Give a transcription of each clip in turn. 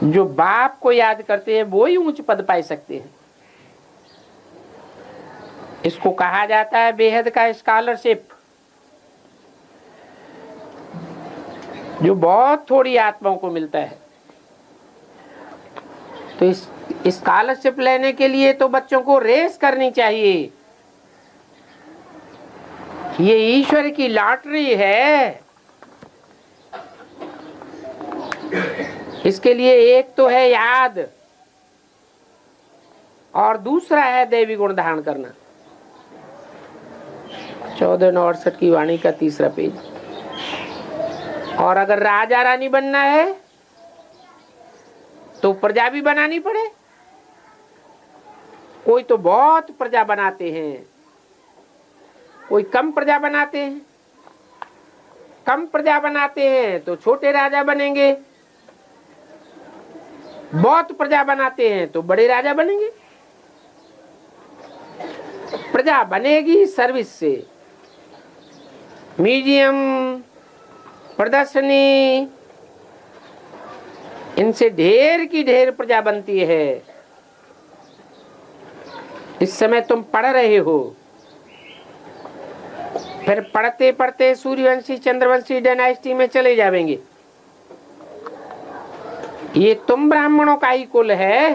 जो बाप को याद करते हैं वो ही ऊंच पद पा सकते हैं। इसको कहा जाता है बेहद का स्कॉलरशिप, जो बहुत थोड़ी आत्माओं को मिलता है। तो इस स्कॉलरशिप लेने के लिए तो बच्चों को रेस करनी चाहिए। ये ईश्वर की लॉटरी है। इसके लिए एक तो है याद और दूसरा है दैवी गुण धारण करना। 1468 की वाणी का 3रा पेज। और अगर राजा रानी बनना है तो प्रजा भी बनानी पड़े। कोई तो बहुत प्रजा बनाते हैं, कोई कम प्रजा बनाते हैं। कम प्रजा बनाते हैं तो छोटे राजा बनेंगे, बहुत प्रजा बनाते हैं तो बड़े राजा बनेंगे। प्रजा बनेगी सर्विस से। म्यूजियम, प्रदर्शनी, इनसे ढेर की ढेर प्रजा बनती है। इस समय तुम पढ़ रहे हो, फिर पढ़ते पढ़ते सूर्यवंशी चंद्रवंशी डायनेस्टी में चले जाएंगे। ये तुम ब्राह्मणों का ही कुल है।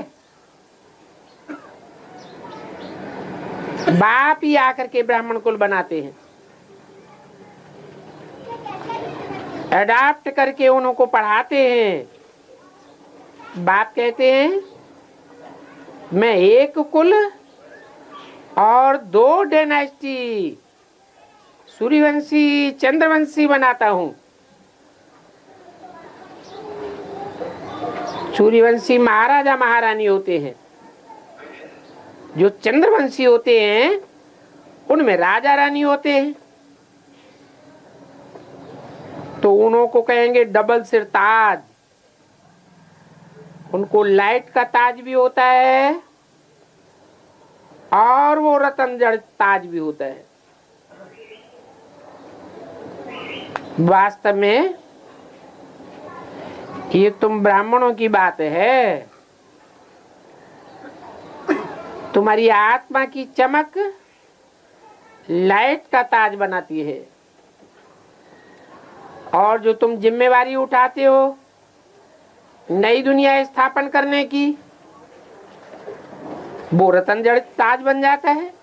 बाप ही आकर के ब्राह्मण कुल बनाते हैं, अडाप्ट करके उनको पढ़ाते हैं। बाप कहते हैं मैं एक कुल और 2 डायनेस्टी सूर्यवंशी चंद्रवंशी बनाता हूं। सूर्यवंशी महाराजा महारानी होते हैं, जो चंद्रवंशी होते हैं उनमें राजा रानी होते हैं। तो उन्हों को कहेंगे डबल सिर ताज। उनको लाइट का ताज भी होता है और वो रतन जड़ ताज भी होता है। वास्तव में ये तुम ब्राह्मणों की बात है। तुम्हारी आत्मा की चमक लाइट का ताज बनाती है, और जो तुम जिम्मेवारी उठाते हो नई दुनिया स्थापन करने की, वो रतन जड़ ताज बन जाता है।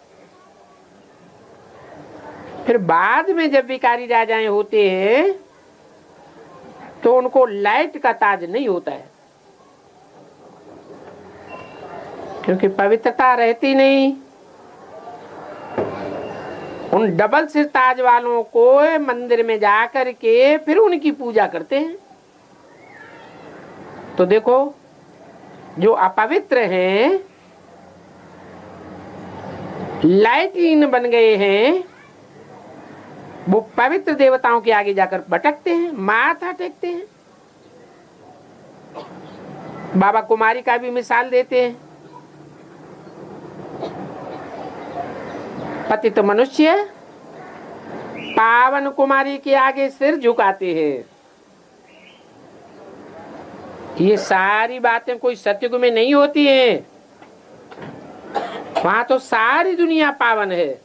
फिर बाद में जब विकारी राजाएं होते हैं तो उनको लाइट का ताज नहीं होता है, क्योंकि पवित्रता रहती नहीं। उन डबल सिर ताज वालों को मंदिर में जाकर के फिर उनकी पूजा करते हैं। तो देखो, जो अपवित्र हैं, लाइटहीन बन गए हैं, वो पवित्र देवताओं के आगे जाकर भटकते हैं, माथा टेकते हैं। बाबा कुमारी का भी मिसाल देते हैं। पतित मनुष्य पावन कुमारी के आगे सिर झुकाते हैं। ये सारी बातें कोई सत्युग में नहीं होती हैं। वहां तो सारी दुनिया पावन है,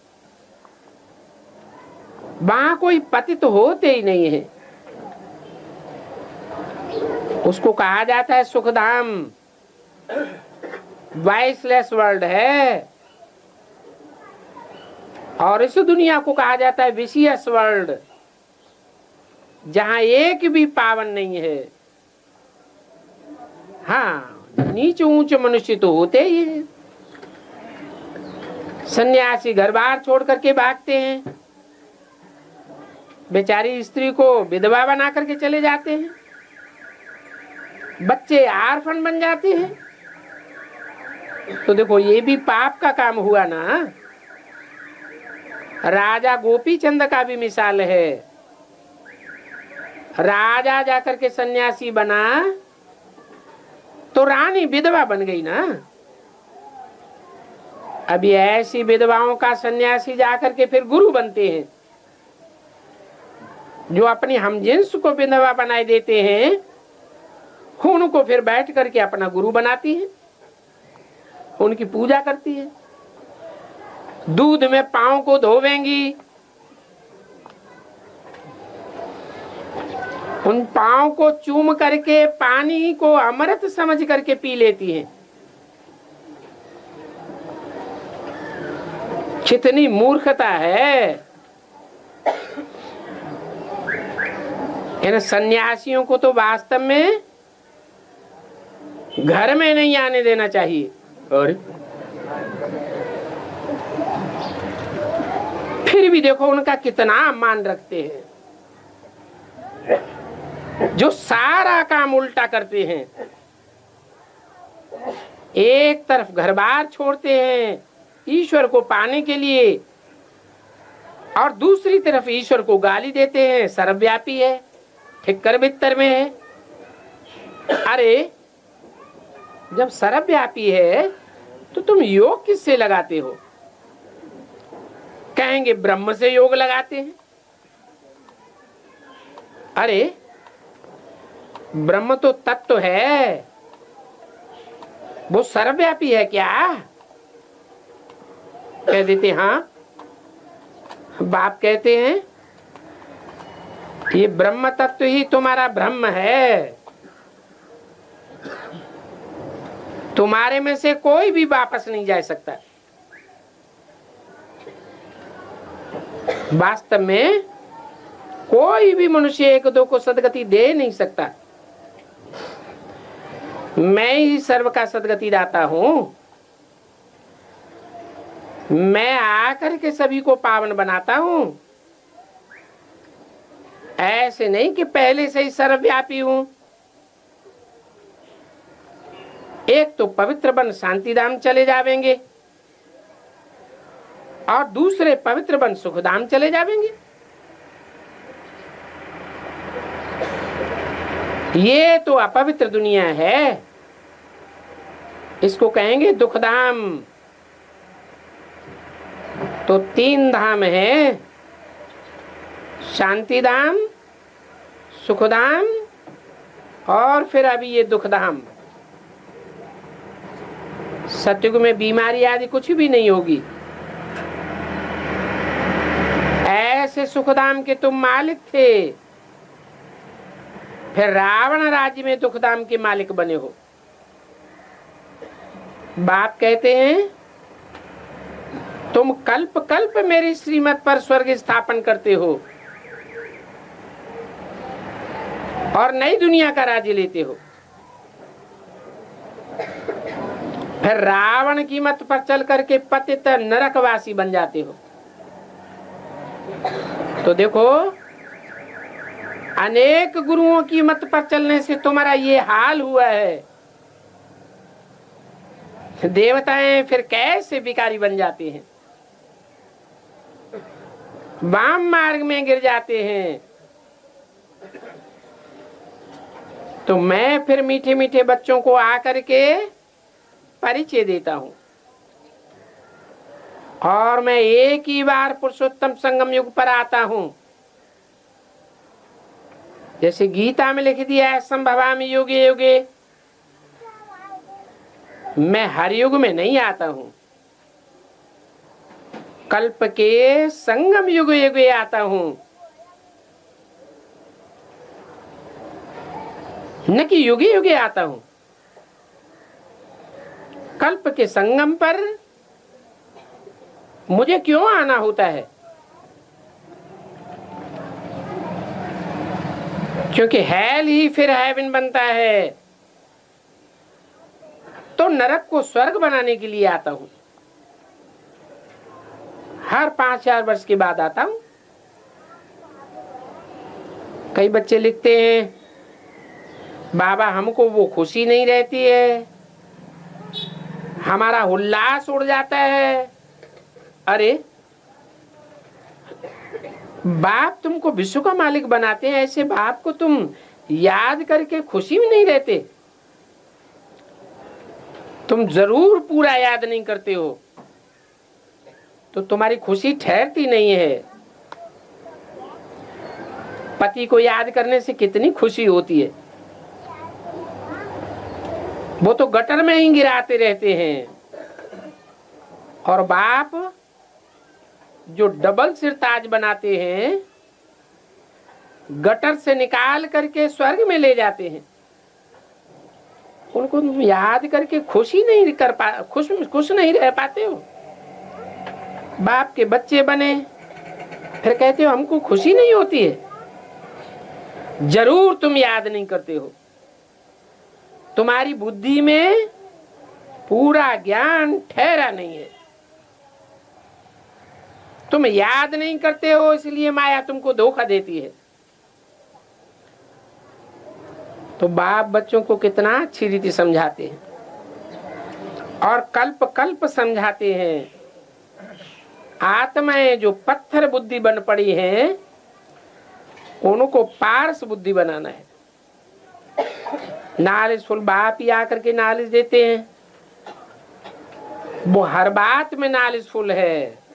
वहां कोई पतित होते ही नहीं है। उसको कहा जाता है सुखधाम, वाइसलेस वर्ल्ड है। और इस दुनिया को कहा जाता है विशियस वर्ल्ड, जहां एक भी पावन नहीं है। हाँ, नीच ऊंच मनुष्य तो होते ही हैं। सन्यासी घर बार छोड़ करके भागते हैं, बेचारी स्त्री को विधवा बना करके चले जाते हैं, बच्चे आर्फन बन जाते हैं। तो देखो, ये भी पाप का काम हुआ ना। राजा गोपी चंद का भी मिसाल है। राजा जाकर के सन्यासी बना तो रानी विधवा बन गई ना। अभी ऐसी विधवाओं का सन्यासी जाकर के फिर गुरु बनते हैं, जो अपनी हमजिन्स को विधवा बनाए देते हैं उनको फिर बैठ करके अपना गुरु बनाती है, उनकी पूजा करती है। दूध में पांव को धोवेंगी, उन पांव को चूम करके पानी को अमृत समझ करके पी लेती हैं। कितनी मूर्खता है। इन सन्यासियों को तो वास्तव में घर में नहीं आने देना चाहिए। और फिर भी देखो उनका कितना मान रखते हैं, जो सारा काम उल्टा करते हैं। एक तरफ घर बार छोड़ते हैं ईश्वर को पाने के लिए, और दूसरी तरफ ईश्वर को गाली देते हैं, सर्वव्यापी है, ठिक्कर बित्तर में है। अरे जब सर्वव्यापी है तो तुम योग किससे लगाते हो? कहेंगे ब्रह्म से योग लगाते हैं। अरे ब्रह्म तो तत्व है, वो सर्वव्यापी है क्या? कह देते हाँ। बाप कहते हैं ये ब्रह्म तत्व ही तुम्हारा ब्रह्म है, तुम्हारे में से कोई भी वापस नहीं जा सकता। वास्तव में कोई भी मनुष्य एक दो को सदगति दे नहीं सकता। मैं ही सर्व का सदगति दाता हूं। मैं आकर के सभी को पावन बनाता हूं। ऐसे नहीं कि पहले से ही सर्वव्यापी हूं। एक तो पवित्र बन शांतिधाम चले जावेंगे और दूसरे पवित्र बन सुखधाम चले जावेंगे। ये तो अपवित्र दुनिया है, इसको कहेंगे दुखधाम। तो 3 धाम है, शांतिधाम, सुखधाम और फिर अभी ये दुखधाम। सतयुग में बीमारी आदि कुछ भी नहीं होगी। ऐसे सुखधाम के तुम मालिक थे, फिर रावण राज्य में दुखधाम के मालिक बने हो। बाप कहते हैं तुम कल्प कल्प मेरी श्रीमत पर स्वर्ग स्थापन करते हो और नई दुनिया का राज्य लेते हो, फिर रावण की मत पर चल करके पतित नरकवासी बन जाते हो। तो देखो अनेक गुरुओं की मत पर चलने से तुम्हारा ये हाल हुआ है। देवताएं फिर कैसे भिखारी बन जाते हैं, वाम मार्ग में गिर जाते हैं। तो मैं फिर मीठे मीठे बच्चों को आकर के परिचय देता हूं और मैं एक ही बार पुरुषोत्तम संगम युग पर आता हूं। जैसे गीता में लिख दिया है संभवामि युगे युगे, मैं हर युग में नहीं आता हूं, कल्प के संगम युग युगे आता हूं, न कि युगे युगे आता हूं। कल्प के संगम पर मुझे क्यों आना होता है? क्योंकि हेल ही फिर हेवन बनता है, तो नरक को स्वर्ग बनाने के लिए आता हूं। हर 5-4 वर्ष के बाद आता हूं। कई बच्चे लिखते हैं बाबा हमको वो खुशी नहीं रहती है, हमारा उल्लास उड़ जाता है। अरे बाप तुमको विश्व का मालिक बनाते हैं, ऐसे बाप को तुम याद करके खुशी में नहीं रहते? तुम जरूर पूरा याद नहीं करते हो तो तुम्हारी खुशी ठहरती नहीं है। पति को याद करने से कितनी खुशी होती है, वो तो गटर में ही गिराते रहते हैं। और बाप जो डबल सिरताज बनाते हैं, गटर से निकाल करके स्वर्ग में ले जाते हैं। उनको याद करके खुशी नहीं कर पा खुश नहीं रह पाते हो। बाप के बच्चे बने, फिर कहते हो हमको खुशी नहीं होती है। जरूर तुम याद नहीं करते हो। तुम्हारी बुद्धि में पूरा ज्ञान ठहरा नहीं है। तुम याद नहीं करते हो, इसलिए माया तुमको धोखा देती है। तो बाप बच्चों को कितना अच्छी रीति समझाते हैं और कल्प कल्प समझाते हैं। आत्माएं जो पत्थर बुद्धि बन पड़ी हैं, उनको पारस बुद्धि बनाना है। नॉलेजफुल बाप ही आकर के नॉलेज देते हैं। वो हर बात में नॉलेजफुल है।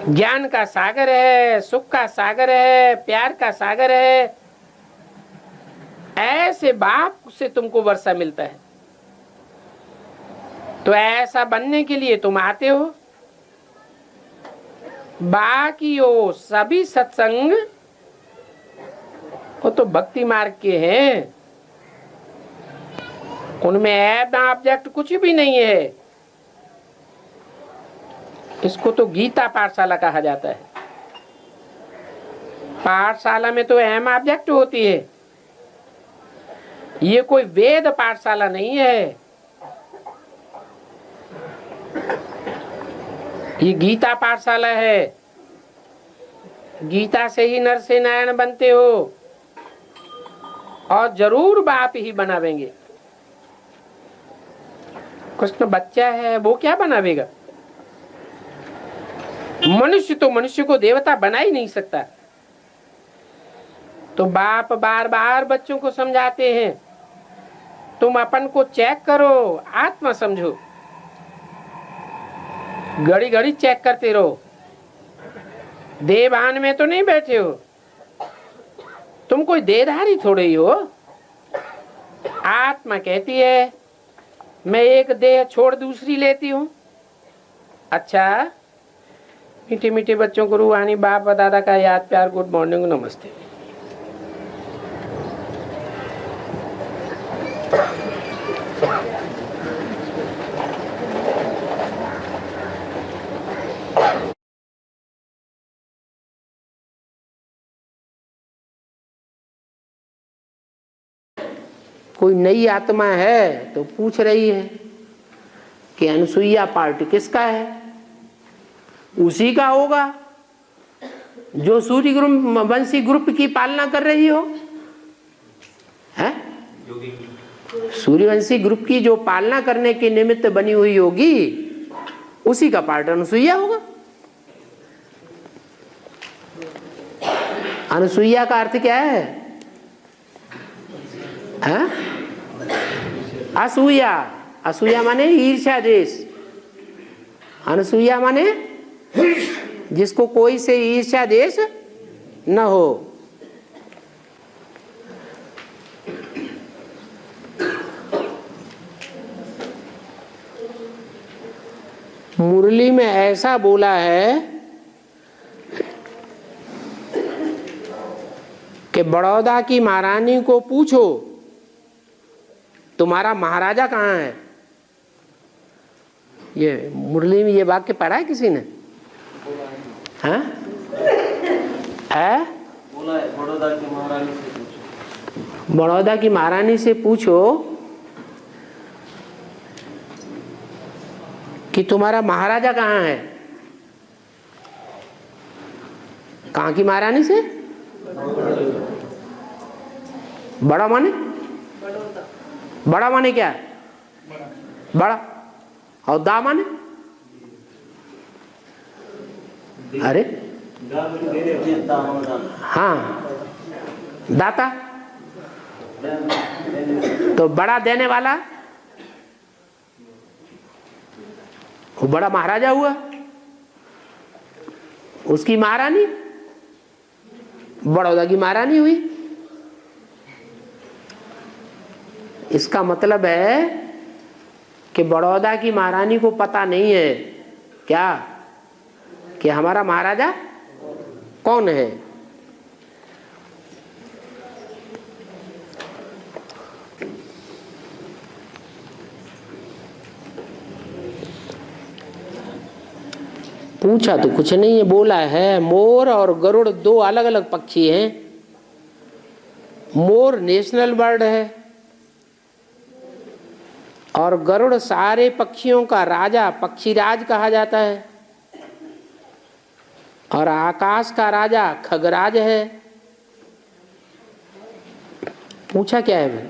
ज्ञान का सागर है, सुख का सागर है, प्यार का सागर है। ऐसे बाप से तुमको वर्षा मिलता है। तो ऐसा बनने के लिए तुम आते हो। बाकी वो सभी सत्संग वो तो भक्ति मार्ग के हैं। उनमें ऐब ऑब्जेक्ट कुछ भी नहीं है। इसको तो गीता पाठशाला कहा जाता है। पाठशाला में तो अहम ऑब्जेक्ट होती है। ये कोई वेद पाठशाला नहीं है। ये गीता पाठशाला है। गीता से ही नर से नारायण बनते हो और जरूर बाप ही बनावेंगे। कृष्ण बच्चा है, वो क्या बनावेगा? मनुष्य तो मनुष्य को देवता बना ही नहीं सकता। तो बाप बार बार बच्चों को समझाते हैं, तुम अपन को चेक करो, आत्मा समझो। घड़ी घड़ी चेक करते रहो। देवान में तो नहीं बैठे हो। तुम कोई देहधारी थोड़े ही हो। आत्मा कहती है मैं एक देह छोड़ दूसरी लेती हूं। अच्छा, मीठे मीठे बच्चों को रूहानी बाप दादा का याद प्यार, गुड मॉर्निंग, नमस्ते। कोई नई आत्मा है तो पूछ रही है कि अनुसुईया पार्टी किसका है? उसी का होगा जो सूर्य ग्रुप वंशी ग्रुप की पालना कर रही हो। है सूर्यवंशी ग्रुप की जो पालना करने के निमित्त बनी हुई होगी, उसी का पार्ट अनुसुईया होगा। अनुसुईया का अर्थ क्या है? असूया। असूया माने ईर्ष्या देश। अनुसुईया माने जिसको कोई से ईर्ष्या देश न हो। मुरली में ऐसा बोला है कि बड़ौदा की महारानी को पूछो तुम्हारा महाराजा कहाँ है। ये मुरली में ये वाक्य पढ़ा है किसी ने? हाँ? बोला है बड़ौदा की महारानी से पूछो। बड़ौदा की महारानी से पूछो कि तुम्हारा महाराजा कहाँ है। कहाँ की महारानी से? बड़ा माने? बड़ा माने क्या? बड़ा। और दा माने? अरे हाँ, दाता। तो बड़ा देने वाला वो बड़ा महाराजा हुआ। उसकी महारानी बड़ौदा की महारानी हुई। इसका मतलब है कि बड़ौदा की महारानी को पता नहीं है क्या कि हमारा महाराजा कौन है। पूछा तो कुछ नहीं है, बोला है मोर और गरुड़ दो अलग अलग पक्षी हैं। मोर नेशनल बर्ड है और गरुड़ सारे पक्षियों का राजा, पक्षीराज कहा जाता है। और आकाश का राजा खगराज है। पूछा क्या है भाई?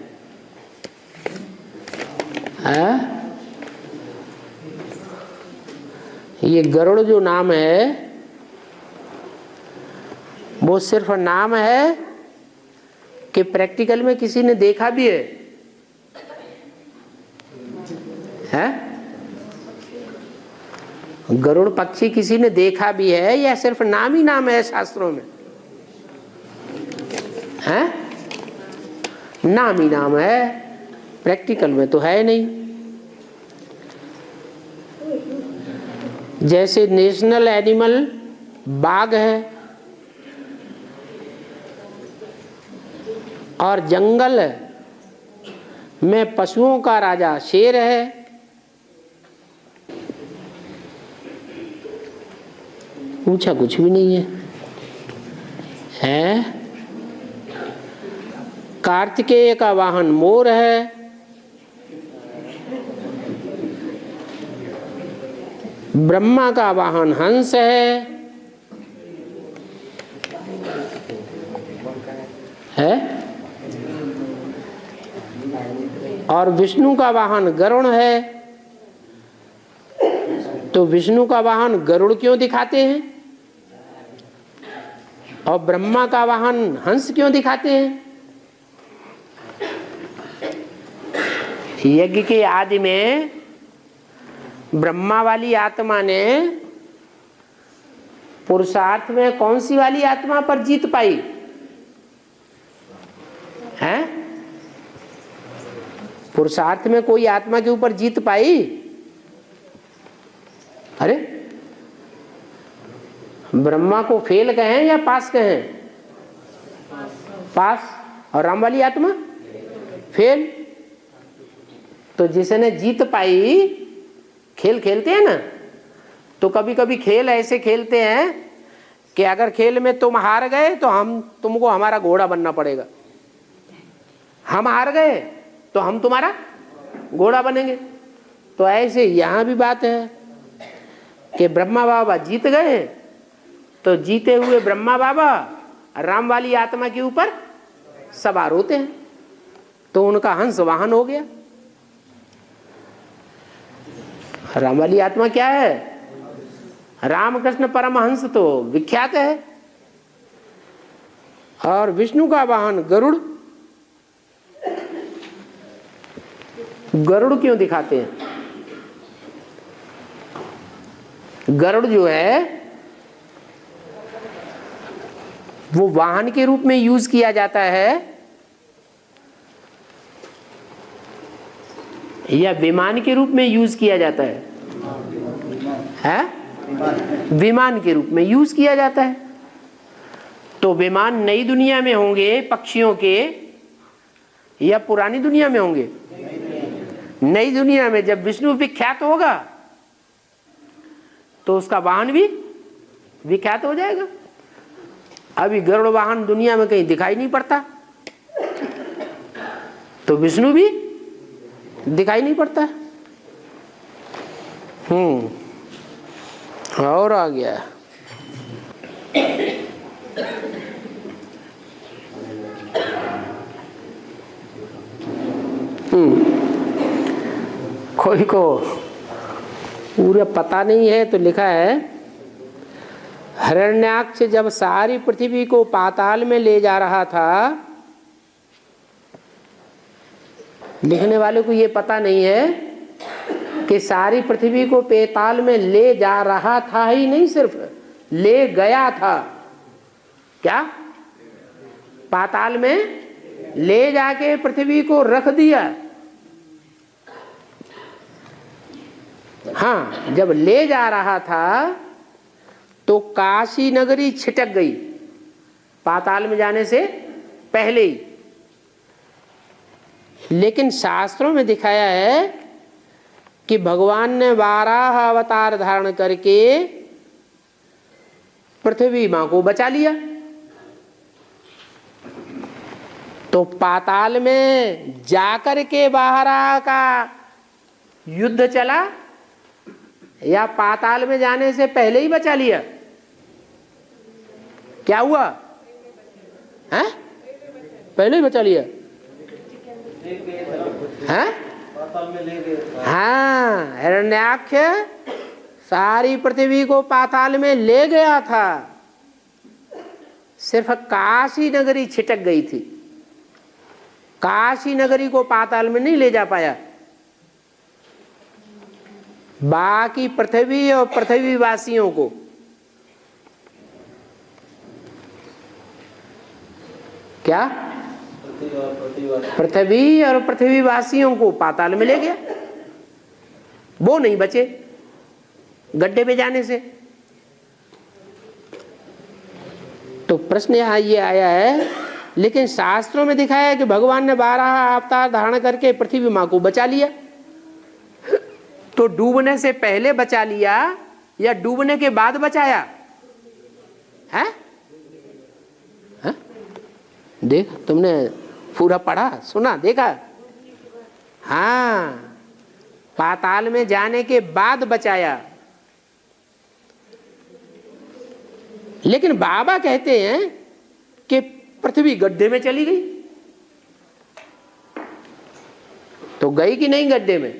ये गरुड़ जो नाम है वो सिर्फ नाम है कि प्रैक्टिकल में किसी ने देखा भी है? गरुड़ पक्षी किसी ने देखा भी है या सिर्फ नाम ही नाम है शास्त्रों में? नाम ही नाम है, प्रैक्टिकल में तो है नहीं। जैसे नेशनल एनिमल बाघ है और जंगल में पशुओं का राजा शेर है। पूछा कुछ भी नहीं है। कार्तिकेय का वाहन मोर है। ब्रह्मा का वाहन हंस है और विष्णु का वाहन गरुड़ है। तो विष्णु का वाहन गरुड़ क्यों दिखाते हैं और ब्रह्मा का वाहन हंस क्यों दिखाते हैं? यज्ञ के आदि में ब्रह्मा वाली आत्मा ने पुरुषार्थ में कौन सी वाली आत्मा पर जीत पाई है? पुरुषार्थ में कोई आत्मा के ऊपर जीत पाई? अरे ब्रह्मा को फेल कहें या पास कहें? पास। और राम वाली आत्मा फेल। तो जिसने जीत पाई, खेल खेलते हैं ना, तो कभी कभी खेल ऐसे खेलते हैं कि अगर खेल में तुम हार गए तो तुमको हमारा घोड़ा बनना पड़ेगा। हम हार गए तो हम तुम्हारा घोड़ा बनेंगे। तो ऐसे यहां भी बात है कि ब्रह्मा बाबा जीत गए तो जीते हुए ब्रह्मा बाबा राम वाली आत्मा के ऊपर सवार होते हैं, तो उनका हंस वाहन हो गया। राम वाली आत्मा क्या है? रामकृष्ण परमहंस तो विख्यात है। और विष्णु का वाहन गरुड़। गरुड़ क्यों दिखाते हैं? गरुड़ जो है वो वाहन के रूप में यूज किया जाता है या विमान के रूप में यूज किया जाता है? विमान के रूप में यूज किया जाता है। तो विमान नई दुनिया में होंगे पक्षियों के या पुरानी दुनिया में होंगे? नई दुनिया में। जब विष्णु विख्यात होगा तो उसका वाहन भी विख्यात हो जाएगा। अभी गरुड़ वाहन दुनिया में कहीं दिखाई नहीं पड़ता, तो विष्णु भी दिखाई नहीं पड़ता। और आ गया कोई को पूरा पता नहीं है तो लिखा है, हिरण्याक्ष जब सारी पृथ्वी को पाताल में ले जा रहा था, लिखने वाले को ये पता नहीं है कि सारी पृथ्वी को पाताल में ले जा रहा था ही नहीं, सिर्फ ले गया था। क्या? पाताल में ले जाके पृथ्वी को रख दिया, हाँ, जब ले जा रहा था तो काशी नगरी छिटक गई पाताल में जाने से पहले ही। लेकिन शास्त्रों में दिखाया है कि भगवान ने 12 अवतार धारण करके पृथ्वी मां को बचा लिया। तो पाताल में जाकर के बाहरा का युद्ध चला या पाताल में जाने से पहले ही बचा लिया? क्या हुआ है? पहले ही बचा लिया है? हाँ, हिरण्याक्ष सारी पृथ्वी को पाताल में ले गया था, सिर्फ काशी नगरी छिटक गई थी। काशी नगरी को पाताल में नहीं ले जा पाया। बाकी पृथ्वी और पृथ्वी वासियों को क्या? पृथ्वी और पृथ्वी वासियों को पाताल में ले गया। वो नहीं बचे गड्ढे में जाने से। तो प्रश्न यहां ये आया है, लेकिन शास्त्रों में दिखाया है कि भगवान ने 12 अवतार धारण करके पृथ्वी मां को बचा लिया। तो डूबने से पहले बचा लिया या डूबने के बाद बचाया है? देख, तुमने पूरा पढ़ा, सुना, देखा? हाँ, पाताल में जाने के बाद बचाया। लेकिन बाबा कहते हैं कि पृथ्वी गड्ढे में चली गई। तो गई कि नहीं गड्ढे में?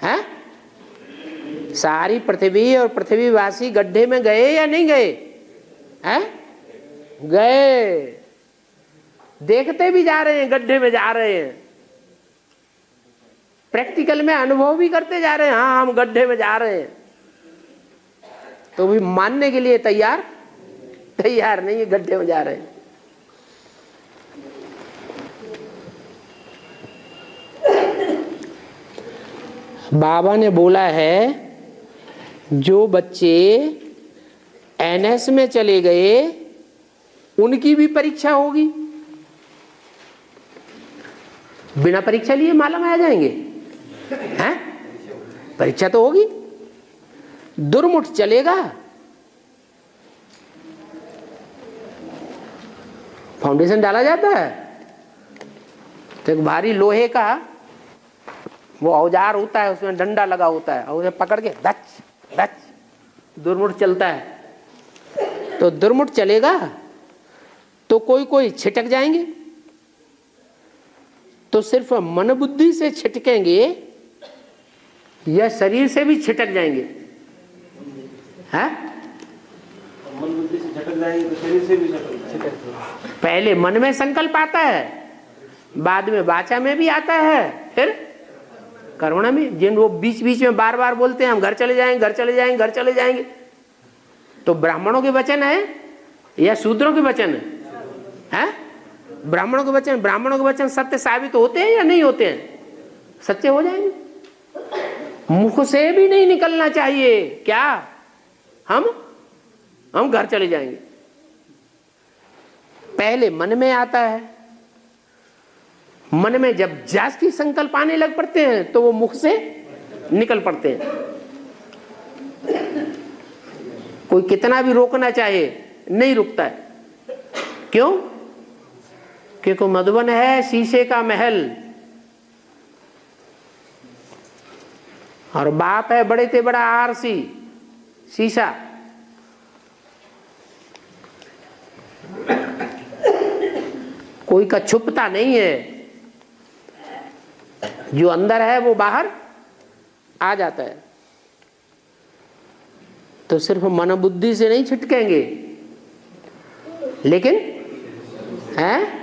है? सारी पृथ्वी और पृथ्वीवासी गड्ढे में गए या नहीं गए? हैं? गए। देखते भी जा रहे हैं, गड्ढे में जा रहे हैं, प्रैक्टिकल में अनुभव भी करते जा रहे हैं। हाँ, हम गड्ढे में जा रहे हैं। तो भी मानने के लिए तैयार नहीं है, गड्ढे में जा रहे हैं। बाबा ने बोला है जो बच्चे एनएस में चले गए उनकी भी परीक्षा होगी। बिना परीक्षा लिए माला में आ जाएंगे? हैं? परीक्षा तो होगी। दुर्मुठ चलेगा, फाउंडेशन डाला जाता है तो एक भारी लोहे का वो औजार होता है, उसमें डंडा लगा होता है और उसे पकड़ के धच धच दुर्मुठ चलता है। तो दुर्मुठ चलेगा तो कोई कोई छिटक जाएंगे। तो सिर्फ मन बुद्धि से छिटकेंगे या शरीर से भी छिटक जाएंगे? है? मन बुद्धि से छिटक जाएंगे तो शरीर से भी छिटक। पहले मन में संकल्प आता है, बाद में वाचा में भी आता है, फिर कर्मणा में। जिन वो बीच बीच में बार बार बोलते हैं हम घर चले जाएंगे, घर चले जाएंगे, घर चले जाएंगे, तो ब्राह्मणों के वचन है या शूद्रों के वचन है? ब्राह्मणों के वचन सत्य साबित होते हैं या नहीं होते हैं? सच्चे हो जाएंगे। मुख से भी नहीं निकलना चाहिए क्या हम घर चले जाएंगे। पहले मन में आता है, मन में जब जास्ती संकल्प आने लग पड़ते हैं तो वो मुख से निकल पड़ते हैं। कोई कितना भी रोकना चाहे नहीं रुकता है। क्यों? क्योंकि मधुबन है शीशे का महल और बाप है बड़े से बड़ा आरसी शीशा। कोई का छुपता नहीं है, जो अंदर है वो बाहर आ जाता है। तो सिर्फ मन बुद्धि से नहीं छिटकेंगे, लेकिन है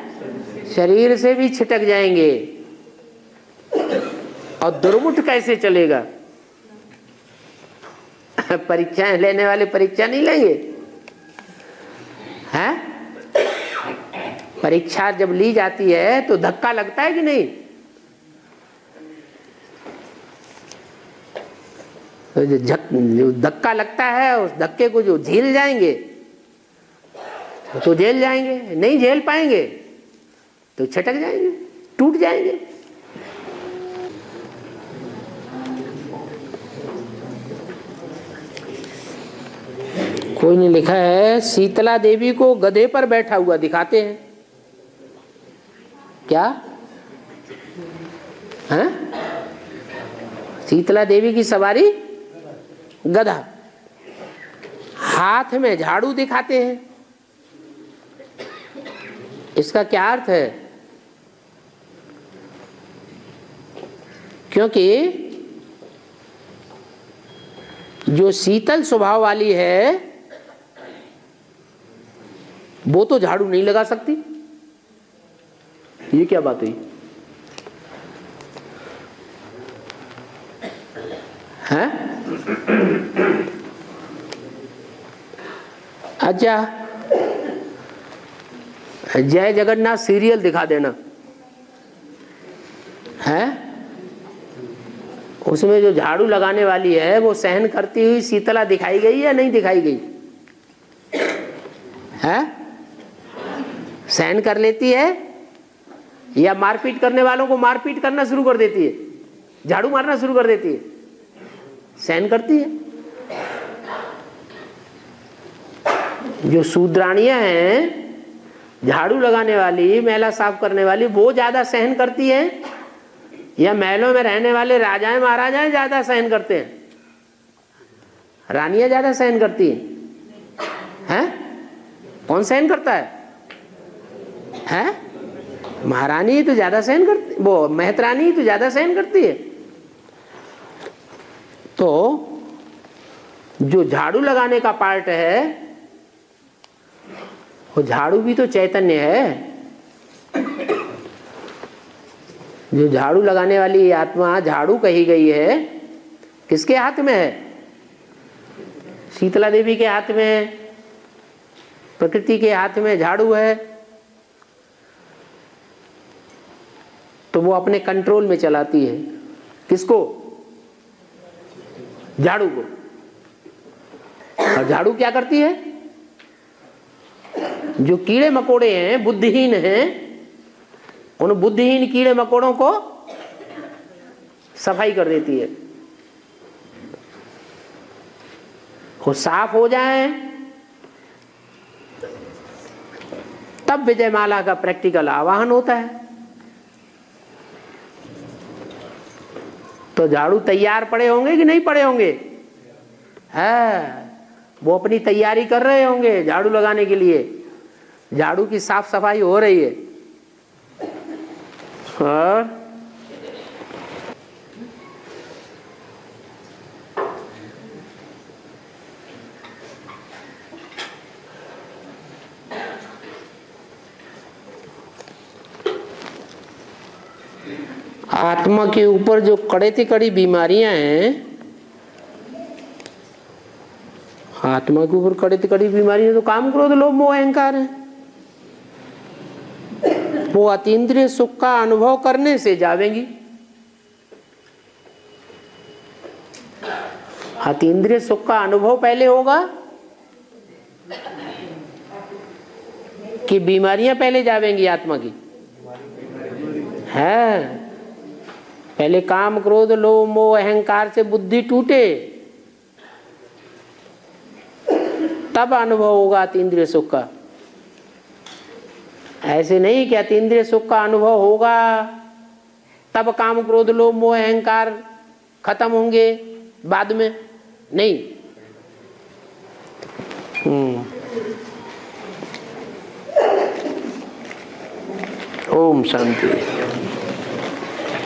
शरीर से भी छिटक जाएंगे। और दुर्मुठ कैसे चलेगा? परीक्षाएं लेने वाले परीक्षा नहीं लेंगे? हैं? परीक्षा जब ली जाती है तो धक्का लगता है कि नहीं? तो जो धक्का लगता है उस धक्के को जो झेल जाएंगे तो झेल जाएंगे, नहीं झेल पाएंगे तो छटक जाएंगे, टूट जाएंगे। कोई ने लिखा है शीतला देवी को गधे पर बैठा हुआ दिखाते हैं क्या है? शीतला देवी की सवारी गधा, हाथ में झाड़ू दिखाते हैं, इसका क्या अर्थ है? क्योंकि जो शीतल स्वभाव वाली है वो तो झाड़ू नहीं लगा सकती। ये क्या बात हुई है? अच्छा, जय जगन्नाथ सीरियल दिखा देना है, उसमें जो झाड़ू लगाने वाली है वो सहन करती हुई शीतला दिखाई गई या नहीं दिखाई गई है? सहन कर लेती है या मारपीट करने वालों को मारपीट करना शुरू कर देती है, झाड़ू मारना शुरू कर देती है? सहन करती है। जो शूद्राणियां हैं, झाड़ू लगाने वाली, मैला साफ करने वाली, वो ज्यादा सहन करती है या महलों में रहने वाले राजाएं महाराजाएं ज्यादा सहन करते हैं? रानियां ज्यादा सहन करती हैं? कौन सहन करता है? महारानी तो ज्यादा सहन करती, वो महतरानी तो ज्यादा सहन करती है। तो जो झाड़ू लगाने का पार्ट है वो झाड़ू भी तो चैतन्य है। जो झाड़ू लगाने वाली आत्मा झाड़ू कही गई है, किसके हाथ में है? शीतला देवी के हाथ में है, प्रकृति के हाथ में झाड़ू है। तो वो अपने कंट्रोल में चलाती है किसको? झाड़ू को। और झाड़ू क्या करती है? जो कीड़े मकोड़े हैं, बुद्धिहीन हैं, उन बुद्धिहीन कीड़े मकोड़ों को सफाई कर देती है। वो साफ हो जाए तब विजयमाला का प्रैक्टिकल आवाहन होता है। तो झाड़ू तैयार पड़े होंगे कि नहीं पड़े होंगे? है, वो अपनी तैयारी कर रहे होंगे झाड़ू लगाने के लिए। झाड़ू की साफ सफाई हो रही है। और आत्मा के ऊपर जो कड़े से कड़ी बीमारियां हैं, आत्मा के ऊपर कड़ी से कड़ी बीमारियां तो काम, क्रोध, लोभ, मोह, अहंकार है। वो अतीन्द्रिय सुख का अनुभव करने से जावेंगी। अतीन्द्रिय सुख का अनुभव पहले होगा कि बीमारियां पहले जावेंगी आत्मा की? है, पहले काम, क्रोध, लोभ, मोह, अहंकार से बुद्धि टूटे तब अनुभव होगा अतीन्द्रिय सुख का। ऐसे नहीं कि अतीन्द्रिय सुख का अनुभव होगा तब काम, क्रोध, लोभ, मोह, अहंकार खत्म होंगे बाद में, नहीं। ओम शांति।